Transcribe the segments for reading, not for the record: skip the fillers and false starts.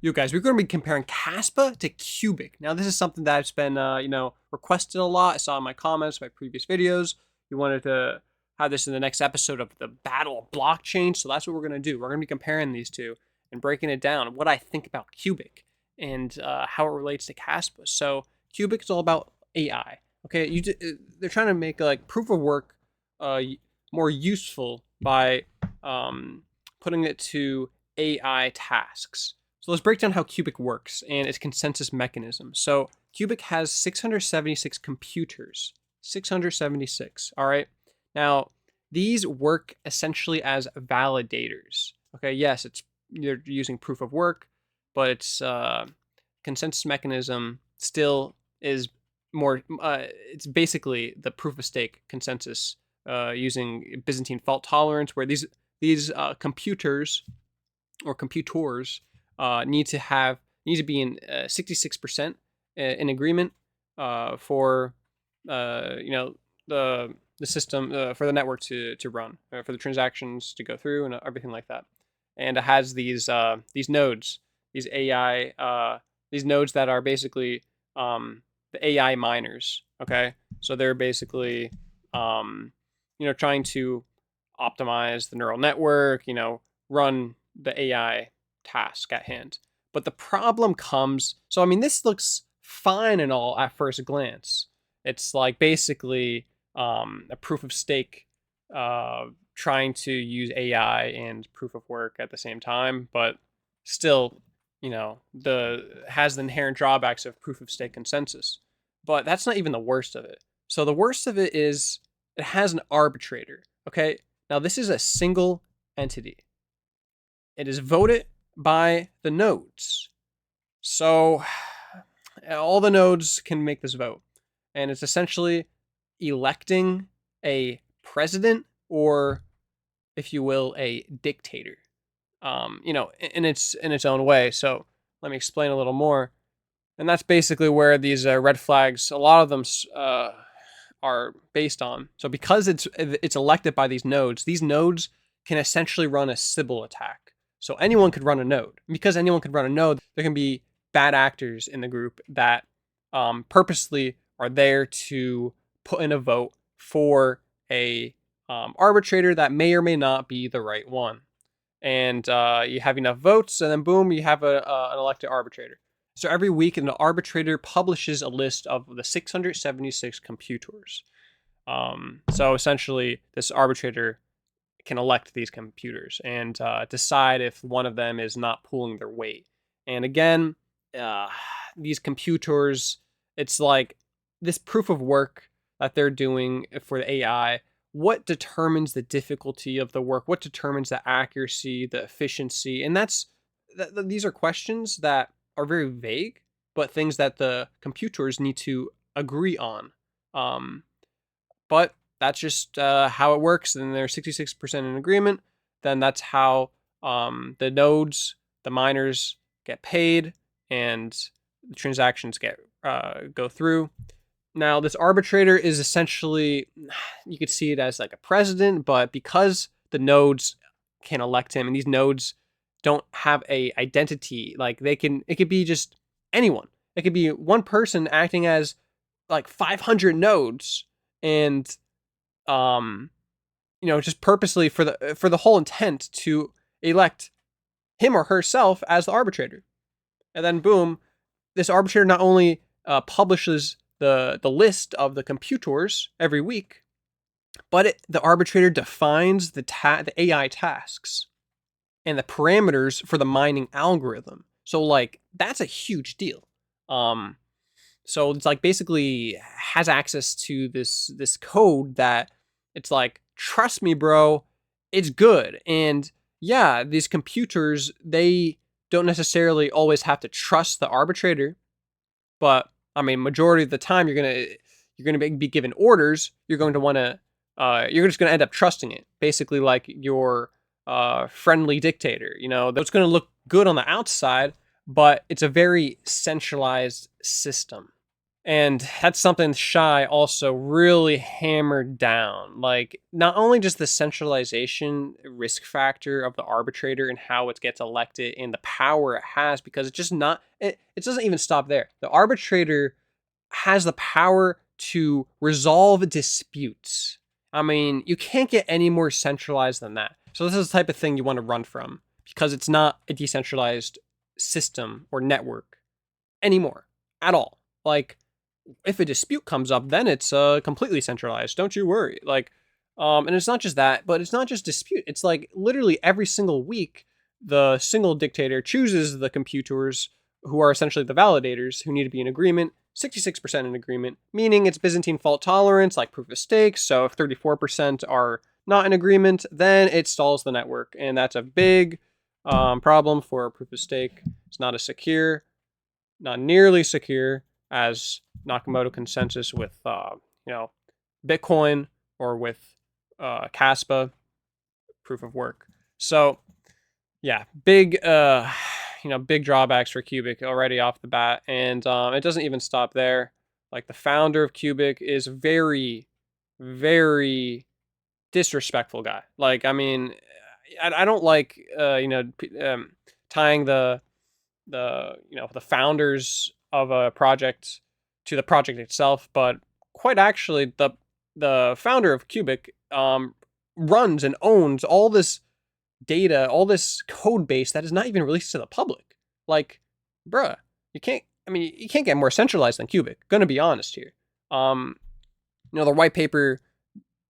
You guys, we're going to be comparing KASPA to QUBIC. Now, this is something that's been, requested a lot. I saw in my comments, my previous videos. You wanted to have this in the next episode of the Battle of Blockchain. So that's what we're going to do. We're going to be comparing these two and breaking it down, what I think about QUBIC and how it relates to KASPA. So QUBIC is all about AI. Okay, they're trying to make like proof of work more useful by putting it to AI tasks. So let's break down how QUBIC works and its consensus mechanism. So QUBIC has 676 computers. 676, all right? Now, these work essentially as validators. Okay, yes, you're using proof of work, but its consensus mechanism still is more, it's basically the proof of stake consensus using Byzantine fault tolerance, where these computers or computers need to be in 66% in agreement for the system for the network to run, for the transactions to go through and everything like that. And it has these nodes, these AI these nodes that are basically the AI miners. Okay, so they're basically trying to optimize the neural network, run the AI task at hand. But the problem comes, so I mean, this looks fine and all at first glance. It's like basically a proof of stake trying to use AI and proof of work at the same time, but still, has the inherent drawbacks of proof of stake consensus. But that's not even the worst of it. So the worst of it is it has an arbitrator. Okay, now this is a single entity. It is voted by the nodes. So all the nodes can make this vote. And it's essentially electing a president, or if you will, a dictator. In its own way. So let me explain a little more. And that's basically where these red flags, a lot of them are based on. So because it's elected by these nodes can essentially run a Sybil attack. So anyone could run a node. Because anyone could run a node, there can be bad actors in the group that purposely are there to put in a vote for a arbitrator that may or may not be the right one. And you have enough votes, and then boom, you have an elected arbitrator. So every week, an arbitrator publishes a list of the 676 computers. So essentially, this arbitrator can elect these computers and decide if one of them is not pulling their weight. And again, these computers, it's like this proof of work that they're doing for the AI. What determines the difficulty of the work? What determines the accuracy, the efficiency? And these are questions that are very vague, but things that the computers need to agree on. But that's just how it works. And they're 66% in agreement. Then that's how the nodes, the miners, get paid, and the transactions go through. Now, this arbitrator is essentially, you could see it as like a president, but because the nodes can elect him, and these nodes don't have a identity, like it could be just anyone. It could be one person acting as like 500 nodes, and just purposely for the whole intent to elect him or herself as the arbitrator. And then boom, this arbitrator not only publishes the list of the computers every week, but the arbitrator defines the AI tasks and the parameters for the mining algorithm. So like that's a huge deal. So it's like basically has access to this code that it's like, trust me, bro, it's good. And yeah, these computers, they don't necessarily always have to trust the arbitrator, but I mean, majority of the time, you're gonna be given orders. You're going to want to, you're just gonna end up trusting it. Basically, like your friendly dictator. That's going to look good on the outside, but it's a very centralized system, And that's something Shy also really hammered down. Like, not only just the centralization risk factor of the arbitrator and how it gets elected and the power it has, because it's just not, it doesn't even stop there. The arbitrator has the power to resolve disputes. I mean, you can't get any more centralized than that. So this is the type of thing you want to run from, because it's not a decentralized system or network anymore at all. Like, if a dispute comes up, then it's completely centralized. Don't you worry. Like, and it's not just that, but it's not just dispute. It's like literally every single week, the single dictator chooses the computers who are essentially the validators who need to be in agreement. 66% in agreement, meaning it's Byzantine fault tolerance, like proof of stake. So if 34% are not in agreement, then it stalls the network, and that's a big problem for proof of stake. It's not as secure, not nearly secure as Nakamoto consensus with Bitcoin or with KASPA proof of work. So yeah, big drawbacks for Cubic already off the bat, and it doesn't even stop there. Like, the founder of Cubic is very, very disrespectful guy. Like, I mean, I don't like tying the founders of a project to the project itself, but quite actually, the founder of Cubic runs and owns all this data, all this code base that is not even released to the public. Like, bruh, you can't. I mean, you can't get more centralized than Cubic. Gonna be honest here. Um, the white paper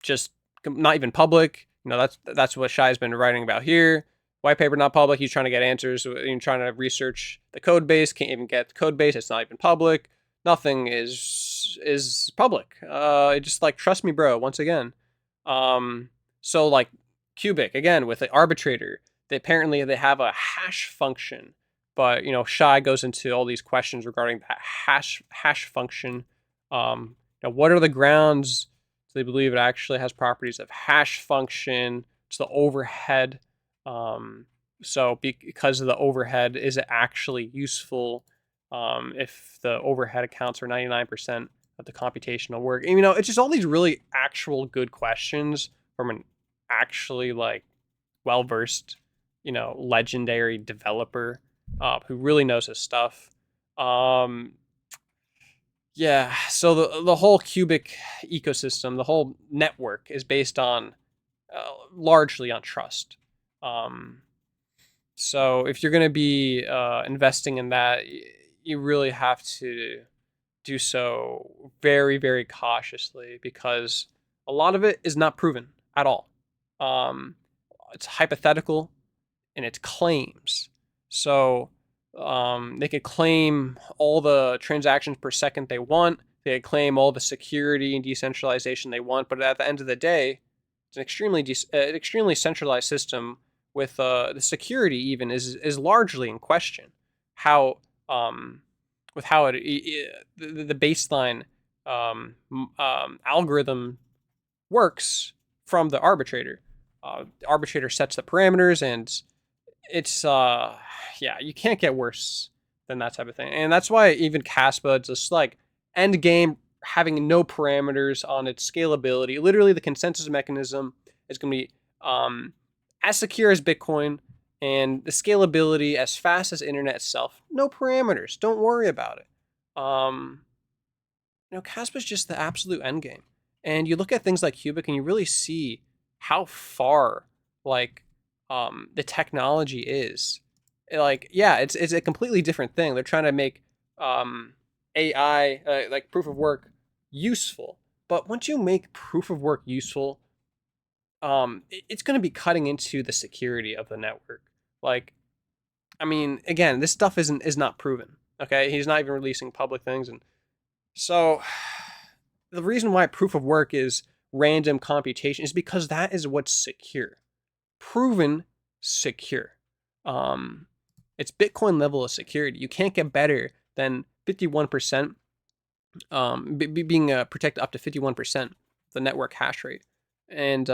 just not even public. That's what Shai's been writing about here. White paper not public. He's trying to get answers. He's trying to research the code base. Can't even get the code base. It's not even public. Nothing is public. It just, like, trust me, bro. Once again, so, like, Cubic again with the arbitrator. They have a hash function, but Shai goes into all these questions regarding that hash function. What are the grounds they believe it actually has properties of hash function? It's the overhead. So because of the overhead, is it actually useful if the overhead accounts for 99% of the computational work? And, it's just all these really actual good questions from an actually, like, well-versed, legendary developer who really knows his stuff. Yeah, so the whole Cubic ecosystem, the whole network is based on largely on trust. Um, so if you're going to be investing in that, you really have to do so very, very cautiously, because a lot of it is not proven at all. It's hypothetical and it's claims. So they could claim all the transactions per second they want. They could claim all the security and decentralization they want. But at the end of the day, it's an extremely centralized system with the security even is largely in question. How with how the baseline algorithm works from the arbitrator. The arbitrator sets the parameters, and it's yeah, you can't get worse than that type of thing. And that's why even Caspa, just like end game, having no parameters on its scalability, literally the consensus mechanism is going to be as secure as Bitcoin, and the scalability as fast as internet itself. No parameters. Don't worry about it. Caspa is just the absolute end game. And you look at things like Cubic, and you really see how far, like, the technology is. Like, yeah, it's a completely different thing. They're trying to make AI, like proof of work, useful. But once you make proof of work useful, it's going to be cutting into the security of the network. Like, I mean, again, this stuff is not proven. Okay, he's not even releasing public things, and so the reason why proof of work is random computation is because that is what's secure, proven secure. It's Bitcoin level of security. You can't get better than 51%, being protected up to 51% the network hash rate. And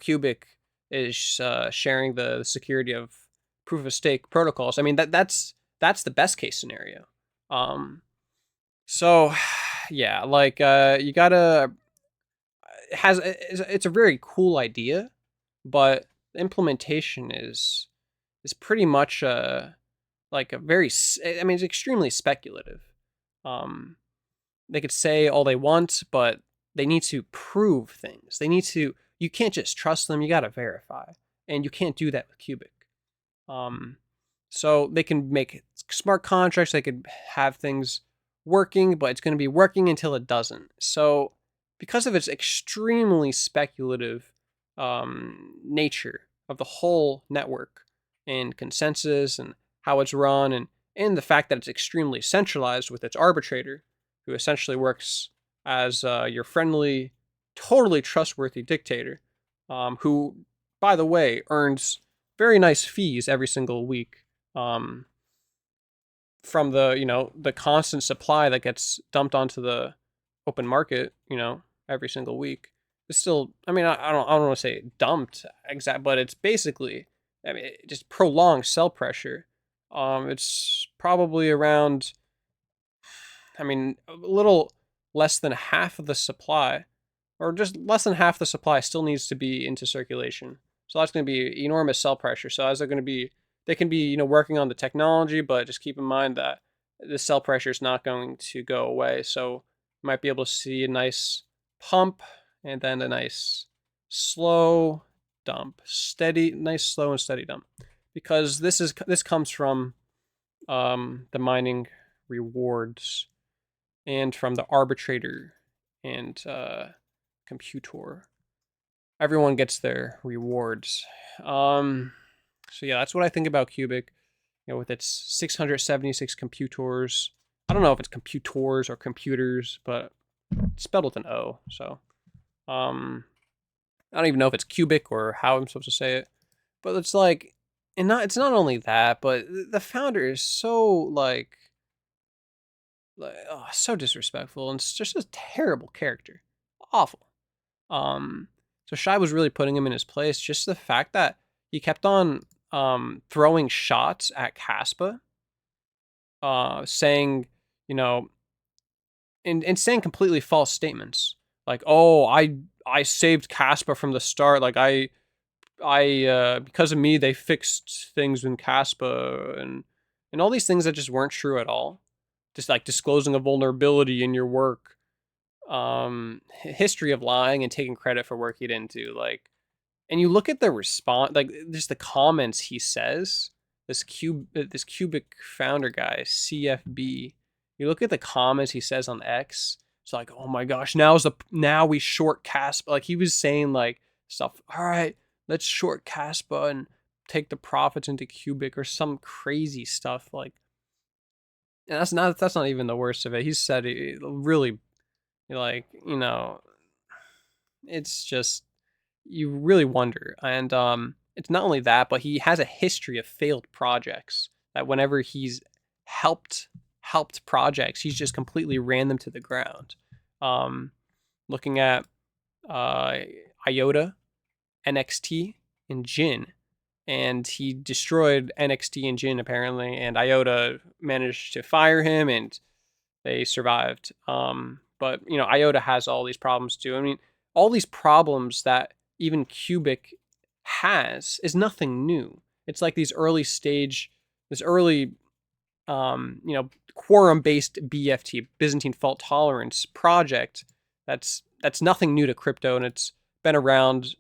Cubic is sharing the security of proof of stake protocols. I mean, that's the best case scenario. So, yeah, like you gotta it's a very cool idea, but the implementation is pretty much like a very I mean it's extremely speculative. Um, they could say all they want, but they need to prove things. They need to. You can't just trust them. You got to verify, and you can't do that with Cubic. Um, so they can make smart contracts. They could have things working, but it's going to be working until it doesn't. So because of its extremely speculative nature of the whole network and consensus and how it's run and the fact that it's extremely centralized with its arbitrator, who essentially works as your friendly, totally trustworthy dictator, who, by the way, earns very nice fees every single week um, from the the constant supply that gets dumped onto the open market. Every single week. It's still, I mean, I don't want to say dumped exact, but it's basically, I mean, just prolonged sell pressure. It's probably around, I mean, a little less than half of the supply, or just less than half the supply, still needs to be into circulation. So that's going to be enormous sell pressure. So as they're going to be, they can be working on the technology, but just keep in mind that the sell pressure is not going to go away. So you might be able to see a nice pump and then a nice slow dump, steady, nice slow and steady dump, because this comes from the mining rewards and from the arbitrator and computor. Everyone gets their rewards. So yeah, that's what I think about Cubic. With its 676 computers. I don't know if it's computers or computers, but it's spelled with an O. So I don't even know if it's cubic or how I'm supposed to say it. But it's like, and not it's not only that, but the founder is so so disrespectful and it's just a terrible character, awful. Um, so Shai was really putting him in his place. Just the fact that he kept on throwing shots at KASPA, saying, you know, and saying completely false statements, like, "Oh, I saved KASPA from the start. Like I because of me they fixed things in KASPA and all these things that just weren't true at all. Just like disclosing a vulnerability in your work, history of lying and taking credit for work he didn't do. Like, and you look at the response, like just the comments he says. This cubic founder guy, CFB. You look at the comments he says on X. It's like, oh my gosh, now we short Caspa. Like he was saying like stuff. All right, let's short Caspa and take the profits into Cubic or some crazy stuff. Like, and that's not even the worst of it. He said it really, like, it's just, you really wonder. And it's not only that, but he has a history of failed projects that whenever he's helped projects, he's just completely ran them to the ground. Um, looking at uh, IOTA, NXT, and Jin, and he destroyed NXT and Jin apparently, and IOTA managed to fire him, and they survived. But IOTA has all these problems too. I mean, all these problems that even Cubic has is nothing new. It's like this early, quorum based BFT, Byzantine fault tolerance project. That's nothing new to crypto, and it's been around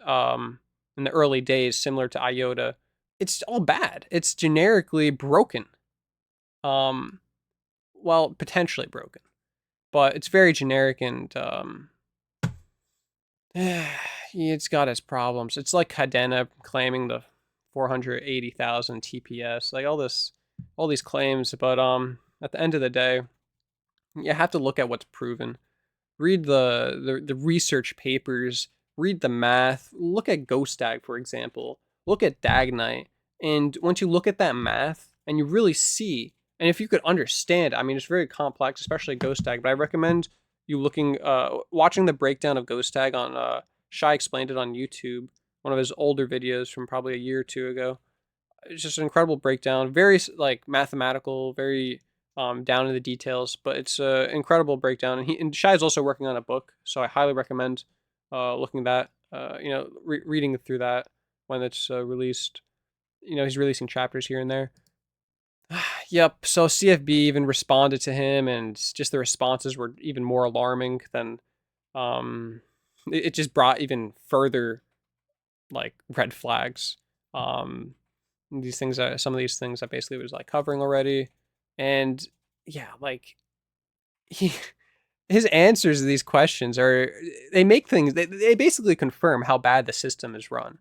in the early days, similar to IOTA. It's all bad. It's generically broken. Um, well, potentially broken, but it's very generic and it's got its problems. It's like Cadena claiming the 480,000 TPS, like all these claims, but at the end of the day, you have to look at what's proven. Read the research papers, read the math, look at GhostDAG, for example, look at Dagnite, and once you look at that math and you really see, and if you could understand, I mean, it's very complex, especially GhostDAG, but I recommend you watching the breakdown of GhostDAG on Shai explained it on YouTube, one of his older videos from probably a year or two ago. It's just an incredible breakdown, very like mathematical, very down to the details. But it's an incredible breakdown. And Shai is also working on a book, so I highly recommend looking at that. Reading through that when it's released. He's releasing chapters here and there. Yep. So CFB even responded to him, and just the responses were even more alarming than. It just brought even further like red flags. These things, some of these things I basically was like covering already, and yeah, like he his answers to these questions they make things they basically confirm how bad the system is run.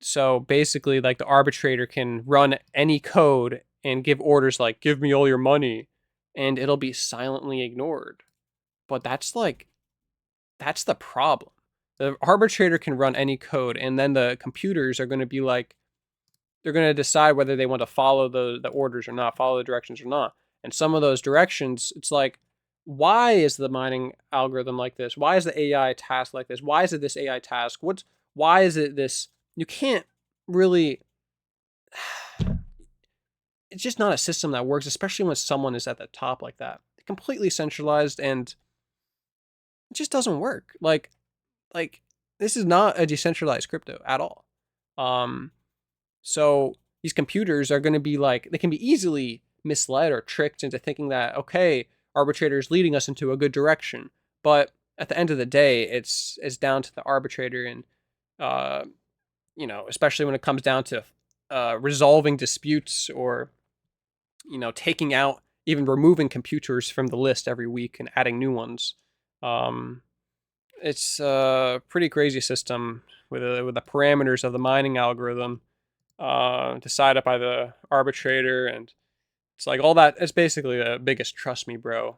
So basically, like the arbitrator can run any code and give orders like "give me all your money," and it'll be silently ignored. But that's the problem. The arbitrator can run any code, and then the computers are going to be like, they're going to decide whether they want to follow the orders or not, follow the directions or not. And some of those directions, it's like, why is the mining algorithm like this? Why is the AI task like this? Why is it this AI task? Why is it this? You can't really. It's just not a system that works, especially when someone is at the top like that. Completely centralized, and it just doesn't work. Like this is not a decentralized crypto at all. So these computers are going to be like, they can be easily misled or tricked into thinking that, okay, arbitrator is leading us into a good direction. But at the end of the day, it's down to the arbitrator, and especially when it comes down to resolving disputes, or taking out, even removing computers from the list every week and adding new ones. It's a pretty crazy system with the parameters of the mining algorithm decided by the arbitrator, and it's like all that. It's basically the biggest "trust me, bro"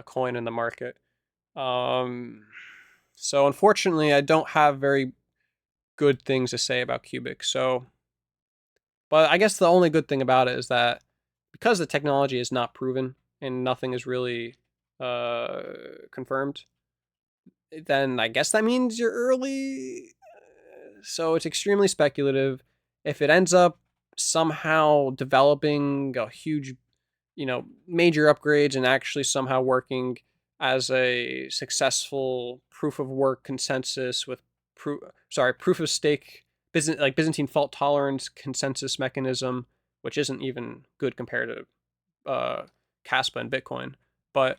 coin in the market. So unfortunately, I don't have very good things to say about Cubic. So, but I guess the only good thing about it is that because the technology is not proven and nothing is really confirmed, then I guess that means you're early. So it's extremely speculative. If it ends up somehow developing a huge, major upgrades and actually somehow working as a successful proof of work consensus with proof of stake Byzantine fault tolerance consensus mechanism, which isn't even good compared to KASPA and Bitcoin, but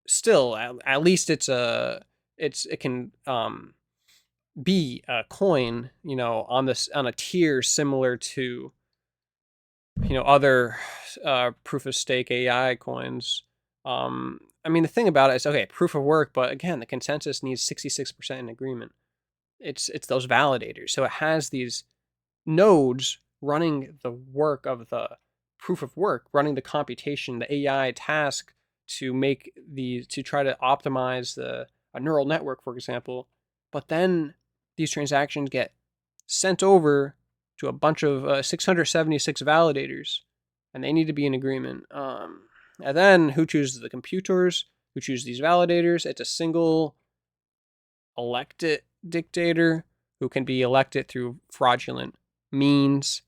still, at least it can be a coin, on a tier similar to, other proof of stake AI coins. I mean, the thing about it is, okay, proof of work, but again, the consensus needs 66% in agreement. It's those validators. So it has these nodes running the work of the proof of work, running the computation, the AI task to try to optimize a neural network, for example. But then these transactions get sent over to a bunch of 676 validators, and they need to be in agreement. And then who chooses the computers? Who chooses these validators? It's a single elected dictator who can be elected through fraudulent means.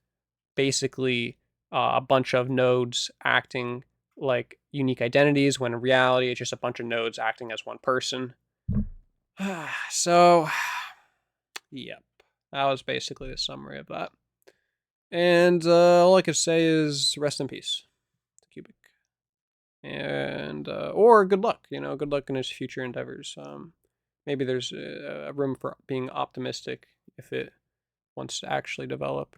Basically, a bunch of nodes acting like unique identities, when in reality it's just a bunch of nodes acting as one person. So, yep, that was basically the summary of that. And all I can say is rest in peace to Cubic. And or good luck, good luck in his future endeavors. Maybe there's a room for being optimistic if it wants to actually develop.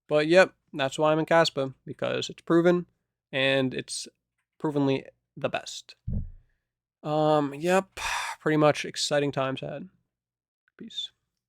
But yep, that's why I'm in KASPA, because it's proven, and it's provenly the best. Yep, pretty much exciting times ahead. Peace.